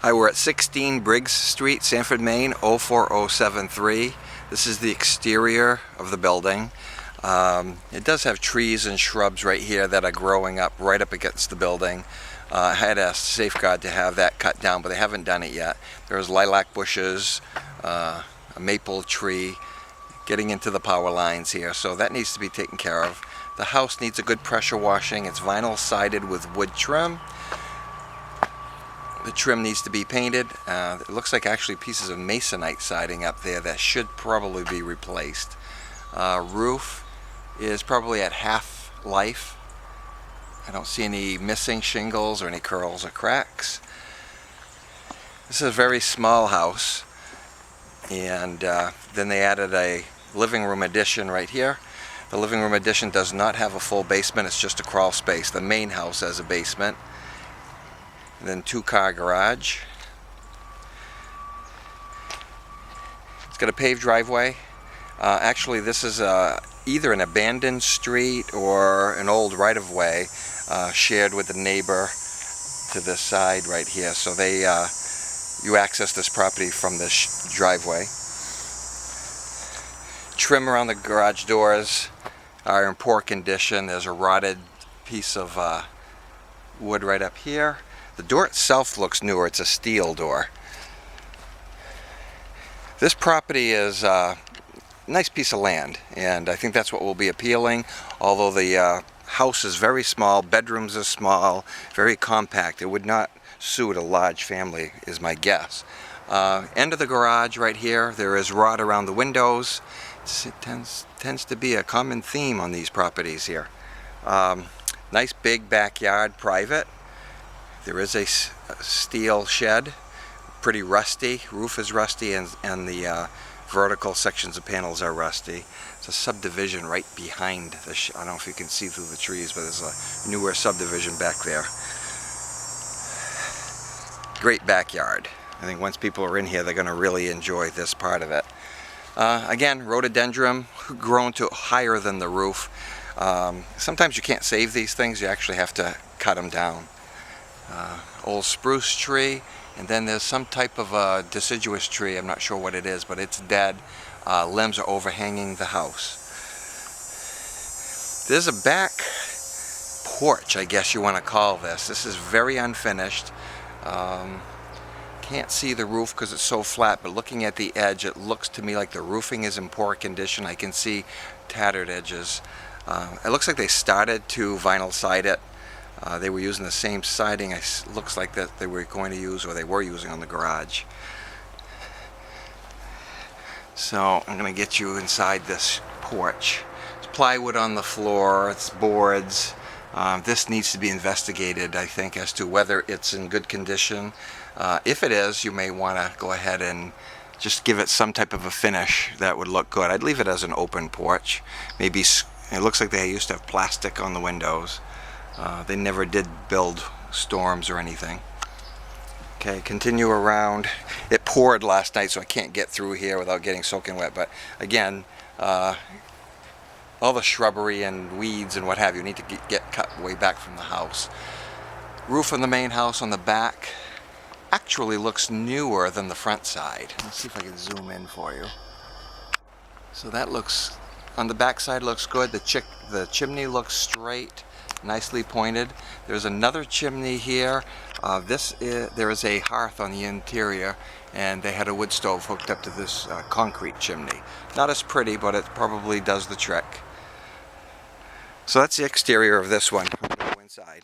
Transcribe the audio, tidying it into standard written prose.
Hi, we're at 16 Briggs Street, Sanford, Maine, 04073. This is the exterior of the building. It does have trees and shrubs right here that are growing up right up against the building. I had asked Safeguard to have that cut down, but they haven't done it yet. There's lilac bushes, a maple tree getting into the power lines here, so that needs to be taken care of. The house needs a good pressure washing. It's vinyl sided with wood trim. The trim needs to be painted. It looks like actually pieces of masonite siding up there that should probably be replaced. Roof is probably at half life. I don't see any missing shingles or any curls or cracks. This is a very small house, and then they added a living room addition right here. The living room addition does not have a full basement, it's just a crawl space. The main house has a basement. And then two-car garage. It's got a paved driveway. Actually, this is either an abandoned street or an old right-of-way shared with the neighbor to this side right here. So you access this property from this driveway. Trim around the garage doors are in poor condition. There's a rotted piece of wood right up here. The door itself looks newer. It's a steel door. This property is a nice piece of land, and I think that's what will be appealing. Although the house is very small, bedrooms are small, very compact. It would not suit a large family, is my guess. End of the garage right here, there is rot around the windows. It tends to be a common theme on these properties here. Nice big backyard, private. There is a steel shed, pretty rusty. Roof is rusty, and the vertical sections of panels are rusty. It's a subdivision right behind the I don't know if you can see through the trees, but there's a newer subdivision back there. Great backyard. I think once people are in here, they're going to really enjoy this part of it. Again, rhododendron grown to higher than the roof. Sometimes you can't save these things, you actually have to cut them down. Old spruce tree, and then there's some type of a deciduous tree. I'm not sure what it is, but it's dead. Limbs are overhanging the house. There's a back porch, I guess you want to call this. This is very unfinished. Can't see the roof because it's so flat, but looking at the edge, it looks to me like the roofing is in poor condition. I can see tattered edges. It looks like they started to vinyl side it. They were using the same siding it looks like that they were going to use, or they were using, on the garage. So I'm going to get you inside this porch. It's plywood on the floor, it's boards. This needs to be investigated, I think, as to whether it's in good condition. If it is, you may want to go ahead and just give it some type of a finish that would look good. I'd leave it as an open porch. Maybe it looks like they used to have plastic on the windows. They never did build storms or anything. Okay, continue around. It poured last night, so I can't get through here without getting soaking wet. But again, all the shrubbery and weeds and what have you need to get cut way back from the house. Roof on the main house on the back actually looks newer than the front side. Let's see if I can zoom in for you. So that looks, on the back side looks good. The chimney looks straight, nicely pointed. There's another chimney here. There is a hearth on the interior, and they had a wood stove hooked up to this concrete chimney. Not as pretty, but it probably does the trick. So that's the exterior of this one. I'm going to go inside.